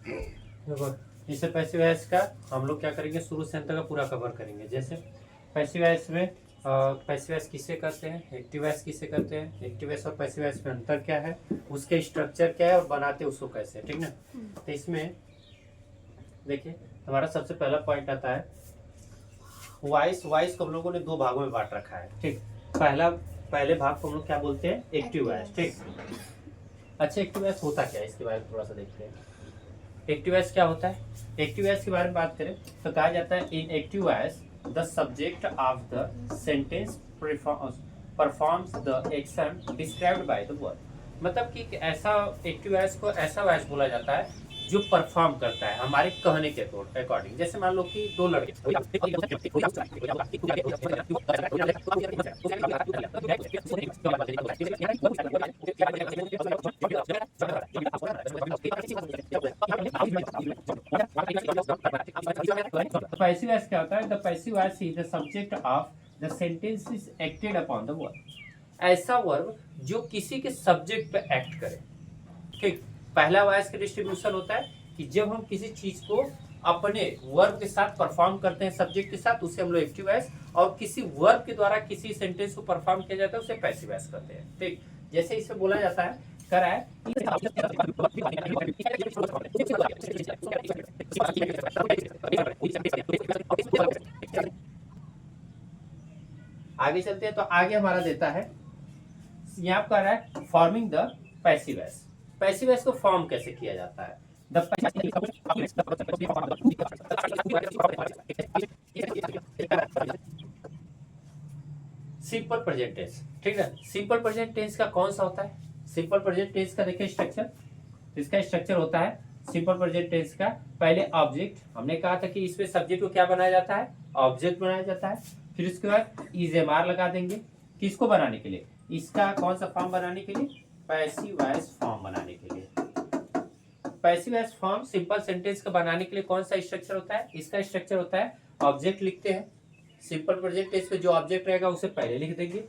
देखो, इससे passive voice का हम लोग क्या करेंगे, शुरू से अंत का पूरा कवर करेंगे। जैसे पैसिव वॉइस में पैसिव वॉइस किसे कहते हैं, एक्टिव वॉइस किसे कहते हैं, एक्टिव वॉइस और पैसिव वॉइस में अंतर क्या है, उसके स्ट्रक्चर क्या है और बनाते उसको कैसे, ठीक ना। तो इसमें देखिए हमारा सबसे पहला पॉइंट आता है वॉइस। वॉइस को हम लोगों ने दो भागों में बांट रखा है, ठीक। पहले भाग को हम लोग क्या बोलते हैं, एक्टिव वॉइस, ठीक। अच्छा, एक्टिव वॉइस होता क्या है इसके बारे में थोड़ा सा देखते हैं। एक्टिव वॉइस क्या होता है, एक्टिव वॉइस के बारे में बात करें तो कहा जाता है इन active voice the subject of the sentence performs the action described by the word. मतलब कि ऐसा एक्टिव वॉइस को ऐसा वॉइस बोला जाता है जो परफॉर्म करता है हमारे कहने के अकॉर्डिंग। जैसे मान लो कि दो लड़के पैसिव वॉइस क्या होता है, the passive voice is the subject of the sentence is acted upon the verb. ऐसा वर्ब जो किसी के सब्जेक्ट पे एक्ट करे, ठीक। पहला वॉइस का डिस्ट्रीब्यूशन होता है कि जब हम किसी चीज को अपने वर्ब के साथ परफॉर्म करते हैं सब्जेक्ट के साथ, उसे हम लोग एक्टिव वॉइस, और किसी वर्ब के द्वारा किसी सेंटेंस को परफॉर्म किया जाता है उसे पैसिव वॉइस कहते हैं, ठीक। जैसे इसमें बोला जाता है करा है आगे चलते हैं तो आगे हमारा देता है यहाँ पर है forming the passive voice. Passive voice को फॉर्म कैसे किया जाता है, सिंपल प्रेजेंट टेंस, ठीक है। सिंपल प्रेजेंट टेंस का कौन सा होता है, सिंपल प्रेजेंट टेंस का देखिए स्ट्रक्चर। इसका स्ट्रक्चर होता है सिंपल प्रेजेंट टेंस का, पहले ऑब्जेक्ट, हमने कहा था कि इसमें सब्जेक्ट को क्या बनाया जाता है, ऑब्जेक्ट बनाया जाता है। फिर उसके बाद इजेमार लगा देंगे, किसको बनाने के लिए, इसका कौन सा फॉर्म बनाने के लिए, पैसिव वॉइस फॉर्म बनाने के लिए। Passive voice form simple sentence का बनाने के लिए कौन सा स्ट्रक्चर होता है, इसका स्ट्रक्चर होता है ऑब्जेक्ट लिखते हैं, सिंपल प्रेजेंट टेंस में जो ऑब्जेक्ट रहेगा उसे पहले लिख देंगे,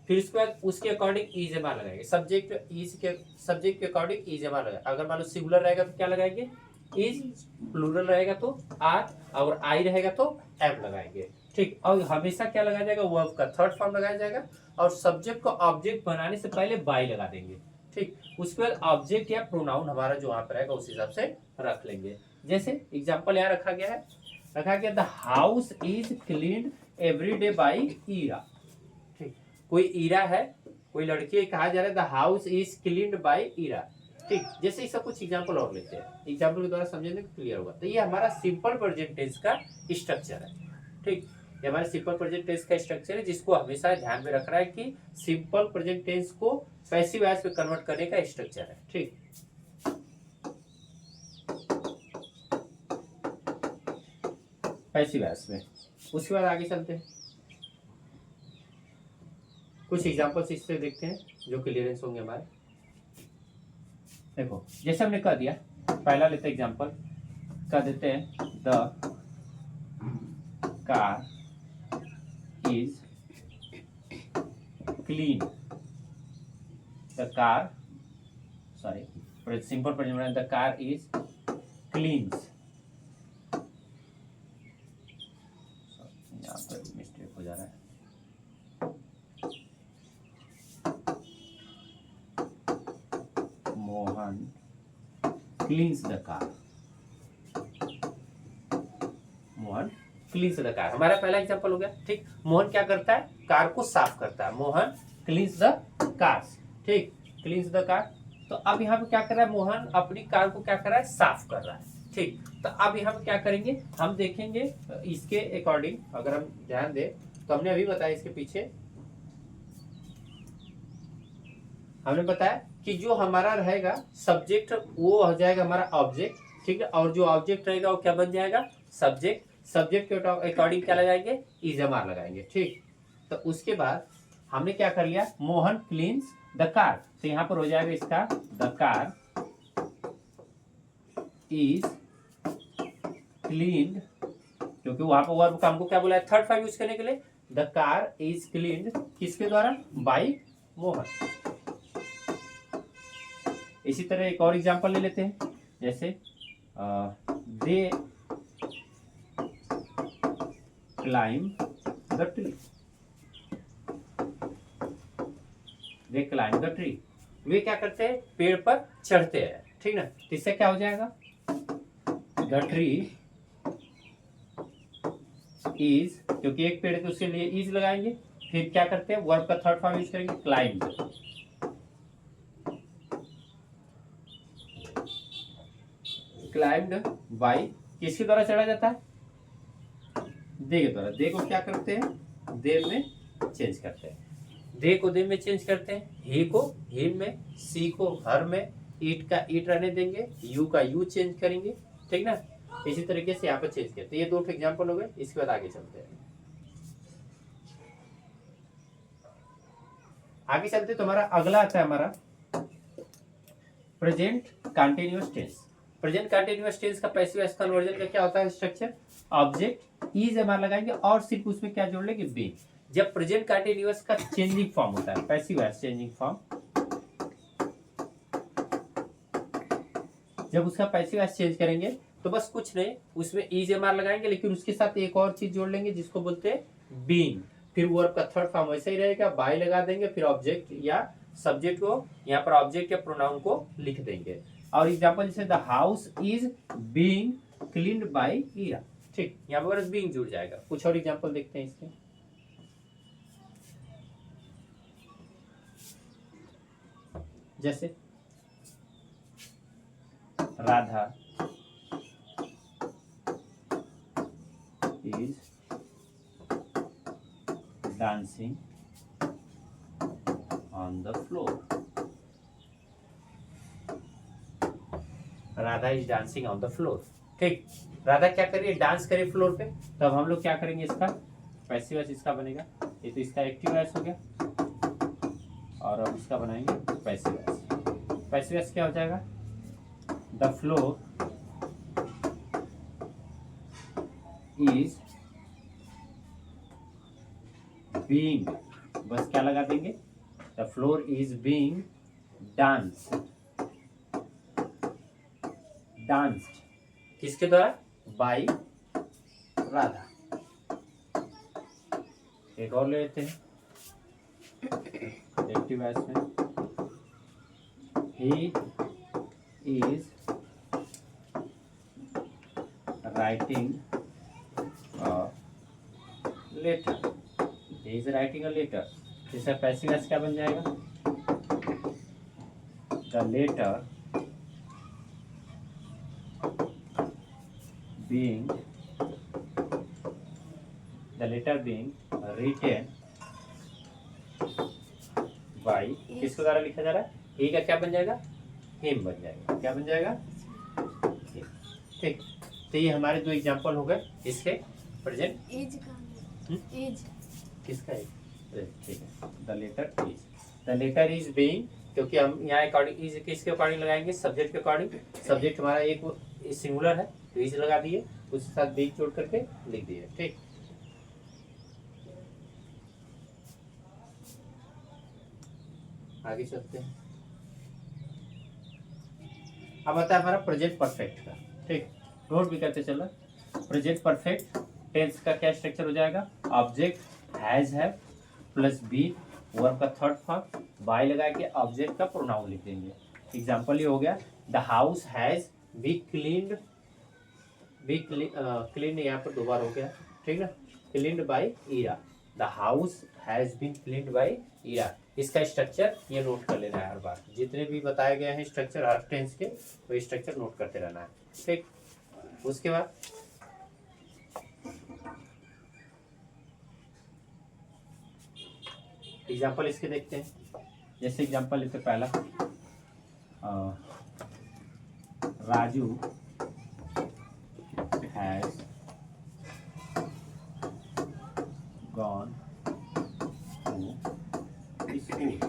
फिर उसके बाद उसके अकॉर्डिंग इजेमार लगाएंगे, सब्जेक्ट के अकॉर्डिंग इजेमार लगाएंगे। अगर मान लो सिंगुलर रहेगा तो क्या लगाएंगे, इज, प्लूरल रहेगा तो आर, और आई रहेगा तो एम लगाएंगे, ठीक। और हमेशा क्या लगाया जाएगा, वर्ब का थर्ड फॉर्म लगाया जाएगा, और सब्जेक्ट को ऑब्जेक्ट बनाने से पहले बाय लगा देंगे, ठीक। उसके बाद ऑब्जेक्ट या प्रोनाउन हमारा जो वहां पर रहेगा उस हिसाब से रख लेंगे। जैसे एग्जांपल यहाँ रखा गया है, रखा गया the house is clean every day by Ira, ठीक। कोई ईरा है, कोई लड़की, कहा जा रहा है the house is cleaned by Ira, ठीक। जैसे इसका कुछ एग्जांपल और लेते हैं, एग्जांपल के द्वारा समझेंगे तो क्लियर होगा। तो ये हमारा सिंपल प्रेजेंट टेंस का स्ट्रक्चर है, ठीक। ये हमारे सिंपल प्रेजेंट टेंस का स्ट्रक्चर है जिसको हमेशा ध्यान में रखना है कि सिंपल प्रेजेंट टेंस को पैसिव वॉइस में कन्वर्ट करने का स्ट्रक्चर है, ठीक। पैसिव वॉइस में उसके बाद आगे चलते हैं, कुछ एग्जांपल्स इससे देखते हैं जो क्लियरेंस होंगे हमारे। देखो जैसे हमने कह दिया, पहला लेते हैं एग्जांपल, कह देते हैं the car is clean, the car, sorry simple present, the car is cleans, यहाँ पर मिस्टेक हो जा रहा है, Mohan cleans the car, Mohan cleans the car, हमारा पहला एग्जांपल हो गया, ठीक। मोहन क्या करता है, कार को साफ करता है, मोहन क्लीन्स द कार, ठीक, क्लीन्स द कार। तो अब यहाँ पे क्या कर रहा है, मोहन अपनी कार को क्या कर रहा है, साफ कर रहा है, ठीक। तो अब यहाँ पे क्या करेंगे, हम देखेंगे इसके अकॉर्डिंग, अगर हम ध्यान दें तो हमने अभी बताया, इसके पीछे हमने बताया कि जो हमारा रहेगा सब्जेक्ट वो हो जाएगा हमारा ऑब्जेक्ट, ठीक है, और जो ऑब्जेक्ट रहेगा वो क्या बन जाएगा, सब्जेक्ट। सब्जेक्ट के अकॉर्डिंग क्या लगाएंगे, इजेमार लगाएंगे, ठीक। तो उसके बाद हमने क्या कर लिया, मोहन क्लीन्स द कार, तो यहां पर हो जाएगा इसका द कार इज क्लीन्ड, क्योंकि वहां पर वर्ब का हमको क्या बोला है, थर्ड फॉर्म यूज करने के लिए, द कार इज क्लीन्ड किसके द्वारा, बाय मोहन। इसी तरह एक और एग्जांपल ले लेते हैं, जैसे they climb the tree, they climb the tree, वे क्या करते हैं, पेड़ पर चढ़ते हैं, ठीक ना। इससे क्या हो जाएगा, द ट्री इज, क्योंकि एक पेड़ है तो उसके लिए इज लगाएंगे, फिर क्या करते हैं, वर्ब का थर्ड फॉर्म यूज करेंगे, क्लाइम्ड, क्लाइम्ड बाई, किसके द्वारा चढ़ा जाता है, दे के द्वारा। दे को क्या करते हैं, दे में चेंज करते हैं, दे को दे में चेंज करते हैं, ही को हिम में, सी को हर में, ईट का ईट रहने देंगे, यू का यू चेंज करेंगे, ठीक ना। इसी तरीके से यहाँ पर चेंज करते हैं। ये दो एग्जाम्पल हो गए, इसके बाद आगे चलते हैं। आगे चलते तुम्हारा अगला आता है हमारा present continuous tense. Present continuous tense का पैसिव वॉइस कन्वर्जन का क्या होता है स्ट्रक्चर, ऑब्जेक्ट इज हमारा लगाएंगे और सिर्फ उसमें क्या जोड़ लेंगे, बी। जब प्रेजेंट कंटिन्यूअस का चेंजिंग फॉर्म होता है, पैसिव वॉइस चेंजिंग फॉर्म, जब उसका पैसिव वॉइस चेंज करेंगे तो बस कुछ नहीं, उसमें इज एम आर लगाएंगे, लेकिन उसके साथ एक और चीज जोड़ लेंगे जिसको बोलते हैं बीइंग। फिर वर्ब का थर्ड फॉर्म वैसे ही रहेगा, बाय लगा देंगे, फिर ऑब्जेक्ट या सब्जेक्ट को, यहाँ पर ऑब्जेक्ट या प्रोनाउन को लिख देंगे। और एग्जांपल जैसे the house is being cleaned by Ira, ठीक, यहाँ पर बस बीइंग जुड़ जाएगा। कुछ और एग्जांपल देखते हैं इसके, जैसे Radha is dancing on the floor, Radha is dancing on the floor, ठीक। राधा क्या करिए, डांस करिए फ्लोर पे, तब हम लोग क्या करेंगे, इसका पैसिव वॉइस इसका बनेगा, ये तो इसका एक्टिव वॉइस हो गया, और अब इसका बनाएंगे पैसिव वॉइस। पैसिव वॉइस क्या हो जाएगा, द फ्लोर इज बीइंग, बस क्या लगा देंगे, the floor is being dance, danced, किसके द्वारा, बाय राधा। एक और ले लेते हैं एक्टिव वॉइस में, he is writing letter, he is writing a letter, इसका पैसिव वॉइस क्या बन जाएगा, the letter being written by, किसके द्वारा लिखा जा रहा है, he का क्या बन जाएगा, him बन जाएगा, क्या बन जाएगा, ठीक। तो ये हमारे दो एग्जांपल हो गए इसके प्रेजेंट, एज किसका है, ठीक है, द लेटर इज बीइंग, क्योंकि हम यहाँ अकॉर्डिंग इज किसके अकॉर्डिंग लगाएंगे, सब्जेक्ट के अकॉर्डिंग, सब्जेक्ट हमारा एक सिंगुलर है तो इज लगा दिए, उसके साथ बीइंग जोड़ करके लिख दिए, ठीक। आगे चलते हैं, अब आता है हमारा प्रेजेंट परफेक्ट का, ठीक। नोट भी करते चलो, प्रेजेंट परफेक्ट टेंस का क्या स्ट्रक्चर हो जाएगा, ऑब्जेक्ट हैज है प्लस बी, वर्ब का थर्ड फॉर्म, बाय लगा के ऑब्जेक्ट का प्रोनाउन लिख देंगे। एग्जांपल ये हो गया, the house has be cleaned, clean यहाँ पर दो बार हो गया, ठीक ना, cleaned by Ira, the house has been cleaned by Ira. इसका स्ट्रक्चर ये नोट कर लेना है हर बार, जितने भी बताए गए हैं स्ट्रक्चर हर टेंस के, वो स्ट्रक्चर नोट करते रहना है, ठीक। उसके बाद एग्जाम्पल इसके देखते हैं, जैसे एग्जाम्पल लेते पहला, Raju has gone to school,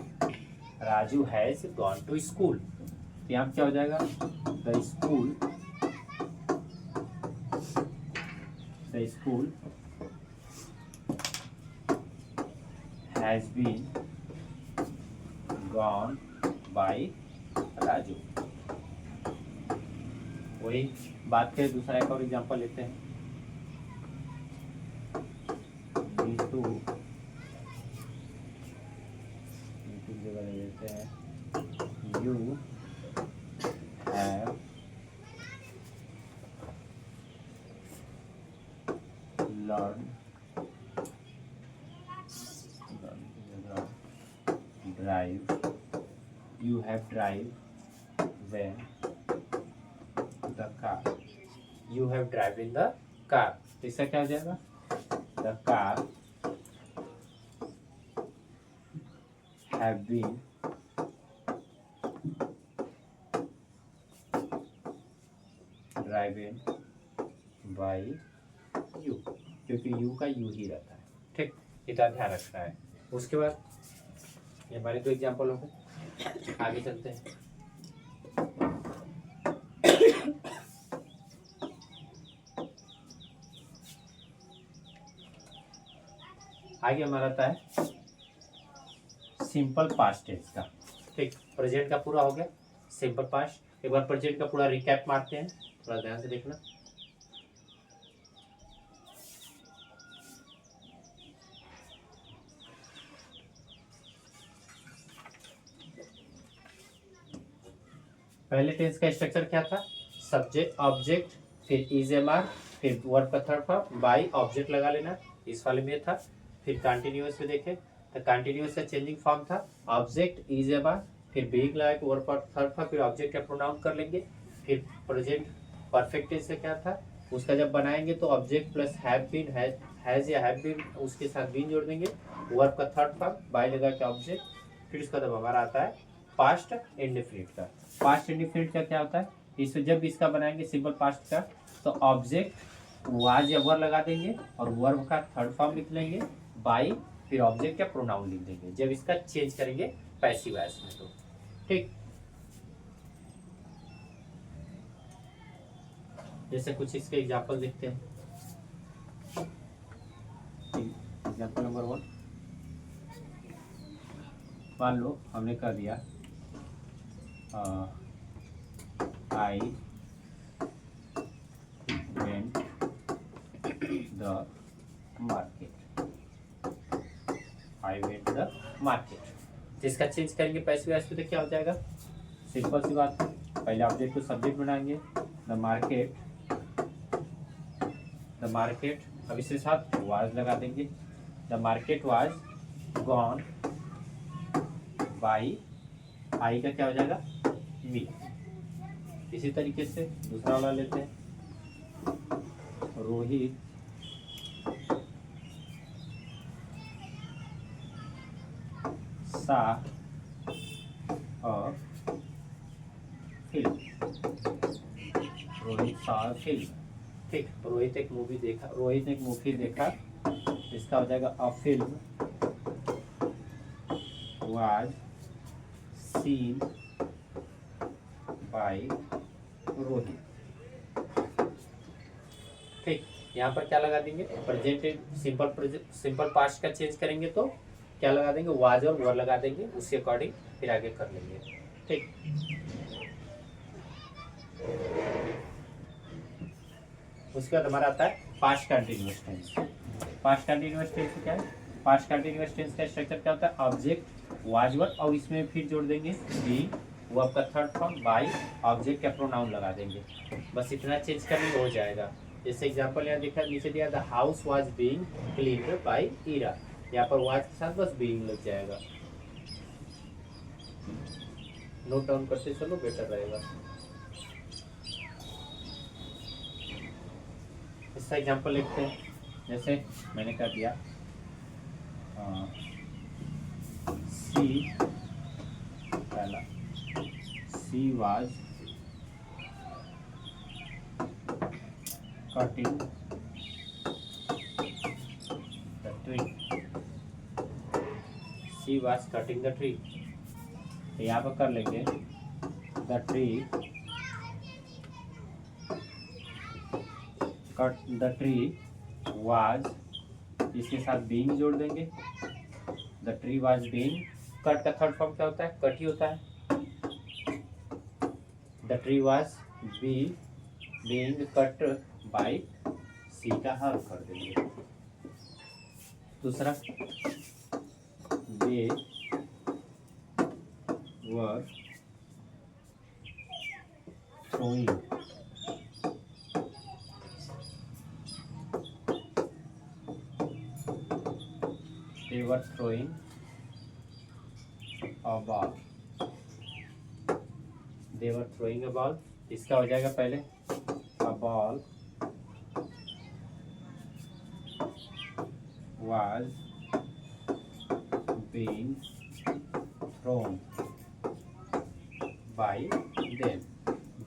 Raju has gone to school, तो यहाँ क्या हो जाएगा, the school has been gone by Raju, वही बात करें, दूसरा एक और एग्जांपल लेते हैं। नीतू की जगह ले लेते हैं you have learn drive, you have drive when the car, you have drive in the car, तो इसका क्या हो जाएगा, the car have been driven by you, क्योंकि you का you ही रहता है। ठीक, इतना ध्यान रखना है। उसके बाद ये हमारे दो एग्जाम्पल हो गए, आगे चलते हैं। आगे हमारा आता है सिंपल पास्ट टेंस का। ठीक, प्रेजेंट का पूरा हो गया, सिंपल पास्ट। एक बार प्रेजेंट का पूरा रिकैप मारते हैं, थोड़ा ध्यान से देखना। पहले टेंस का स्ट्रक्चर क्या था, सब्जेक्ट ऑब्जेक्ट, फिर इज एम आर, फिर वर्ब का थर्ड फॉर्म बाई ऑब्जेक्ट लगा लेना, इस वाले में था। फिर कंटिन्यूअस में देखें तो कंटिन्यूअस का चेंजिंग फॉर्म था ऑब्जेक्ट इज एम आर, फिर बीइंग लगा के वर्ब का थर्ड फॉर्म, फिर ऑब्जेक्ट का प्रोनाउन कर लेंगे। फिर प्रेजेंट परफेक्ट टेंस से क्या था, उसका जब बनाएंगे तो object plus have been, has या हैव बीन, उसके साथ बीन जोड़ देंगे, वर्ब का थर्ड फॉर्म बाई लगा के ऑब्जेक्ट। फिर उसका जब हमारा आता है पास्ट इंडेफिनिट का। पास्ट इंडेफिनिट का क्या होता है, इसमें जब इसका बनाएंगे सिंपल पास्ट का तो ऑब्जेक्ट वाज या वर लगा देंगे और वर्ब का थर्ड फॉर्म लिख लेंगे बाई, फिर ऑब्जेक्ट का प्रोनाउन लिख देंगे जब इसका चेंज करेंगे पैसिव वॉइस में। तो ठीक, जैसे कुछ इसके एग्जांपल देखते हैं। एग्जांपल नंबर 1, मान लो हमने कर दिया I went the market, I went the market। जिसका चेंज करेंगे पैसिव वॉइस में तो क्या हो जाएगा, सिंपल सी बात है, पहले ऑब्जेक्ट को सब्जेक्ट बनाएंगे, द मार्केट, द मार्केट, अब इसके साथ वाज लगा देंगे, the market was gone by, I का क्या हो जाएगा मी। इसी तरीके से दूसरा वाला लेते हैं, रोहित सा फिल्म, रोहित सा फिल्म। ठीक, रोहित एक मूवी देखा, रोहित ने एक मूवी देखा, इसका हो जाएगा a film was seen by Rahul. ठीक, यहाँ पर क्या लगा देंगे, प्रेजेंट सिंपल पास्ट का चेंज करेंगे तो क्या लगा देंगे, वाज और वर लगा देंगे, उसके अकॉर्डिंग फिर आगे कर लेंगे। ठीक, उसके बाद हमारा आता है past continuous tense. Past continuous tense क्या है, पास्ट कंटिन्यूअस टेंस का स्ट्रक्चर क्या होता है, ऑब्जेक्ट वाज वर और इसमें फिर जोड़ देंगे बी, वो आपका थर्ड फॉर्म बाई, ऑब्जेक्ट का प्रोनाउन लगा देंगे, बस इतना चेंज करने हो जाएगा। जैसे एग्जांपल यहाँ देखा नीचे दिया, the house was being cleaned by Ira, यहाँ पर वाज के साथ बस बीइंग लग जाएगा। नोट डाउन करते चलो, बेटर रहेगा। इसका एग्जांपल लिखते हैं, जैसे मैंने कर दिया सी, पहला C was cutting the tree, C was cutting the tree, तो यहाँ पर कर लेंगे the tree, cut the tree was, इसके साथ बीइंग जोड़ देंगे, the tree was being, cut का थर्ड फॉर्म क्या होता है, कट ही होता है, the tree was be being cut by C का हल कर देंगे। दूसरा, they were throwing a ball. They were throwing a ball, इसका हो जाएगा पहले a ball was being thrown by them।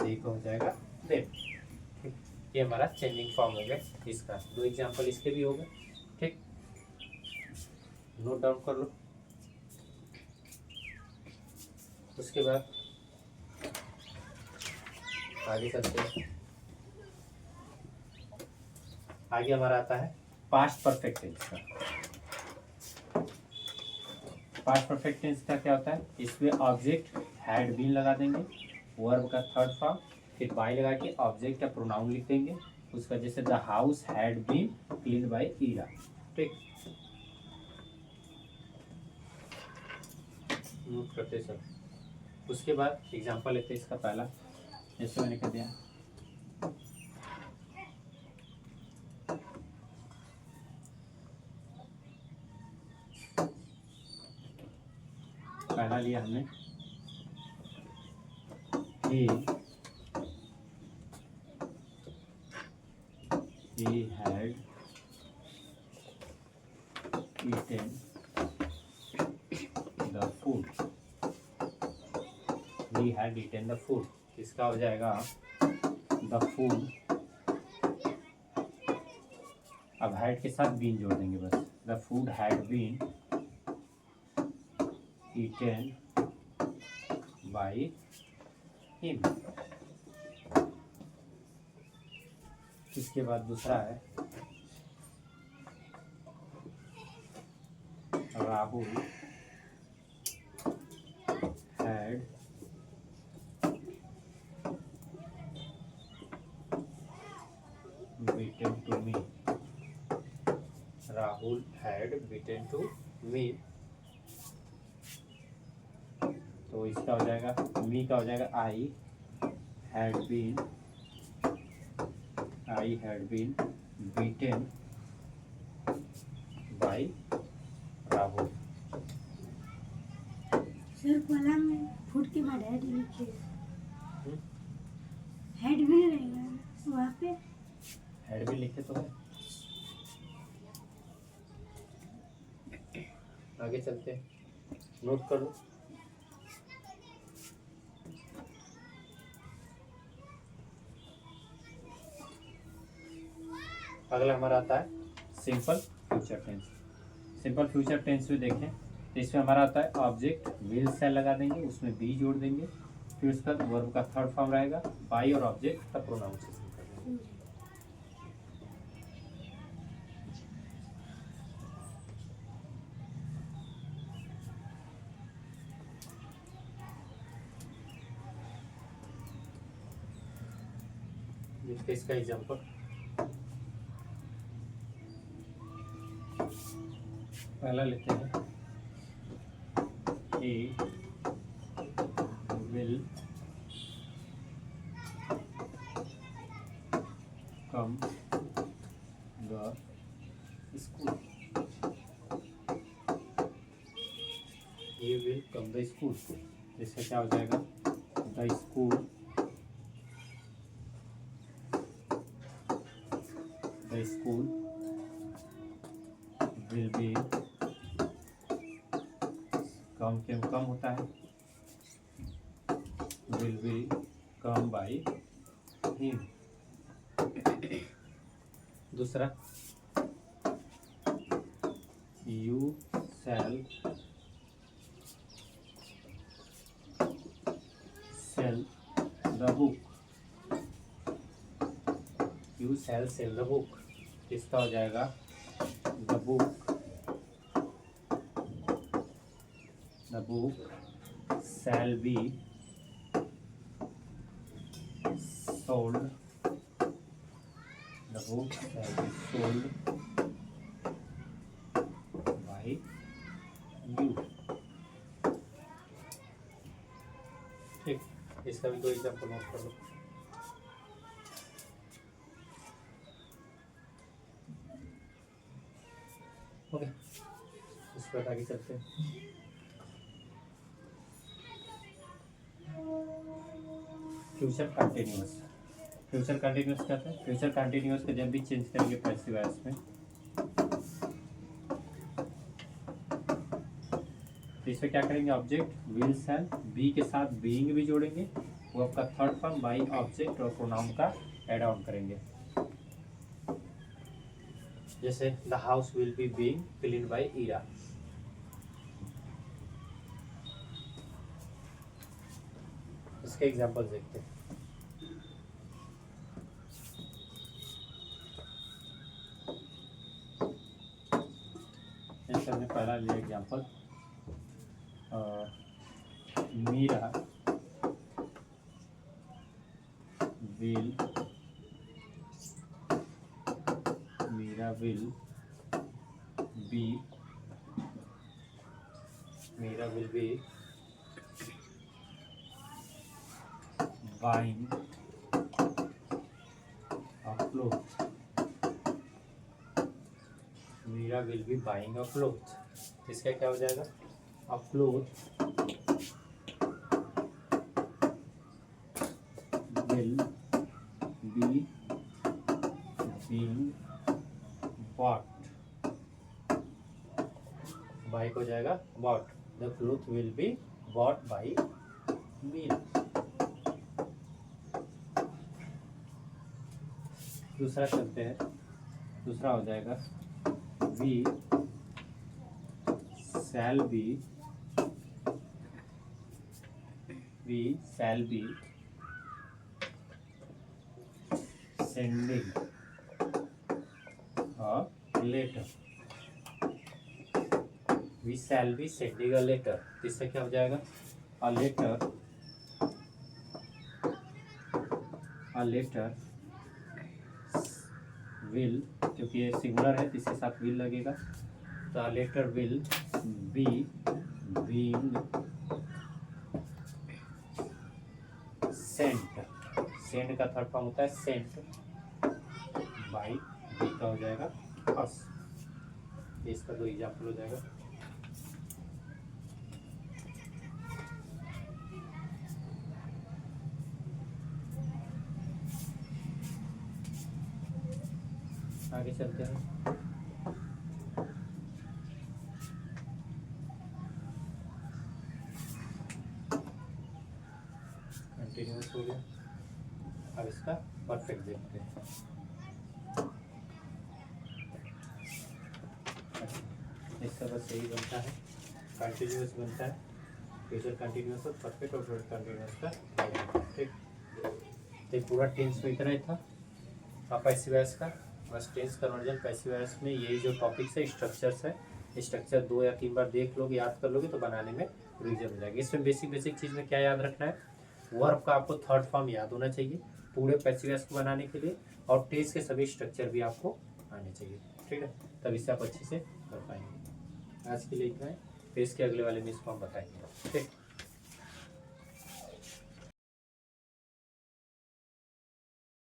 देखो हो जाएगा them। ठीक, ये हमारा चेंजिंग फॉर्म हो गया इसका। दो एग्जांपल इसके भी हो गए। ठीक, नोट डाउन कर लो। उसके बाद आगे चलते हैं। आगे हमारा आता है पास्ट परफेक्ट टेंस का। पास्ट परफेक्ट टेंस का क्या होता है, इसमें ऑब्जेक्ट हैड बीन लगा देंगे, वर्ब का थर्ड फॉर्म, फिर बाय लगा के ऑब्जेक्ट का प्रोनाउन लिख देंगे उसका, जैसे the house had been clean by Ira. ठीक, नोट करते सब। उसके बाद एग्जांपल लेते हैं इसका पहला, जैसे मैंने कह दिया पहला लिया हमने he had eaten the food। he had eaten the food, इसका हो जाएगा the food। अब had के साथ बीन जोड़ देंगे बस, the food had been eaten by him। इसके बाद दूसरा है Rahul had beaten to me। Rahul had beaten to me, तो इसका हो जाएगा मी का हो जाएगा I had been beaten by Rahul. Sir column में फुट के बाद हेड लिखे, हेड भी रहेगा वहाँ पे, हेड भी लिखे तो है। आगे चलते हैं, नोट कर लो। अगला हमारा आता है simple future tense. Simple future tense में देखें तो इसमें हमारा आता है ऑब्जेक्ट विल से लगा देंगे, उसमें बी जोड़ देंगे, फिर उसका वर्ब का थर्ड फॉर्म रहेगा, बाई और ऑब्जेक्ट का प्रोनाउंसिएशन कर देंगे। इसका एग्जांपल पहला लेते हैं, he will come the school। he will come the school, इसका क्या हो जाएगा the school will be, कम के कम होता है, will be come by him। दूसरा, you shall sell the book। you shall sell the book, इसका हो जाएगा the book shall be sold book shall be sold by you. ठीक, इसका भी 2 एग्जाम्पल नोट कर लो। ओके, इस पर आगे चलते हैं। Future continuous. फ्यूचर कंटिन्यूअस क्या था? फ्यूचर कंटिन्यूअस को जब भी चेंज करेंगे पैसिव वॉइस में, तो इसमें क्या करेंगे? ऑब्जेक्ट विल शैल बी के साथ बीइंग भी जोड़ेंगे, वो आपका थर्ड फॉर्म बाई ऑब्जेक्ट और प्रोनाउन का एड ऑन करेंगे। जैसे the house will be being clean by Ira. इसके एग्जांपल देखते हैं। जैसे हमने पहला लिया example, Meera will be buying a cloth। Meera will be buying a cloth. इसका क्या हो जाएगा? A cloth will be being bought. बाइक हो जाएगा bought. The cloth will be bought by Meera. दूसरा चलते हैं। दूसरा हो जाएगा we shall be sending a letter. We shall be sending a letter. इससे क्या हो जाएगा? अ लेटर विल, क्योंकि ये सिंगुलर है तो इसके साथ विल लगेगा, तो a letter will be being sent. Send का थर्ड फॉर्म होता है सेंट बाई, बी का हो जाएगा अस। इसका 2 एग्जाम्पल हो जाएगा। आगे चलते हैं। कंटिन्यूअस हो गया। अब इसका परफेक्ट देखते हैं। इसका बस यही बनता है, कंटिन्यूअस बनता है, फ्यूचर कंटिन्यूअस और परफेक्ट और प्रेजेंट कंटिन्यूअस का। ठीक, तो पूरा टेंस में इतना ही था पैसिव वॉइस का। बस टेंस कन्वर्जन पैसिव वॉइस में यही जो टॉपिक्स है, स्ट्रक्चर्स है, स्ट्रक्चर 2 या 3 बार देख लोगे, याद कर लोगे तो बनाने में रिविजन हो जाएगी। इसमें बेसिक चीज़ में क्या याद रखना है? वर्ब का आपको थर्ड फॉर्म याद होना चाहिए पूरे पैसिव वॉइस को बनाने के लिए, और टेंस के सभी स्ट्रक्चर भी आपको आने चाहिए। ठीक है, तब इससे आप अच्छे से कर पाएंगे। आज के लिए इतना है, फिर इसके अगले वाले में इसको हम बताएंगे। ठीक।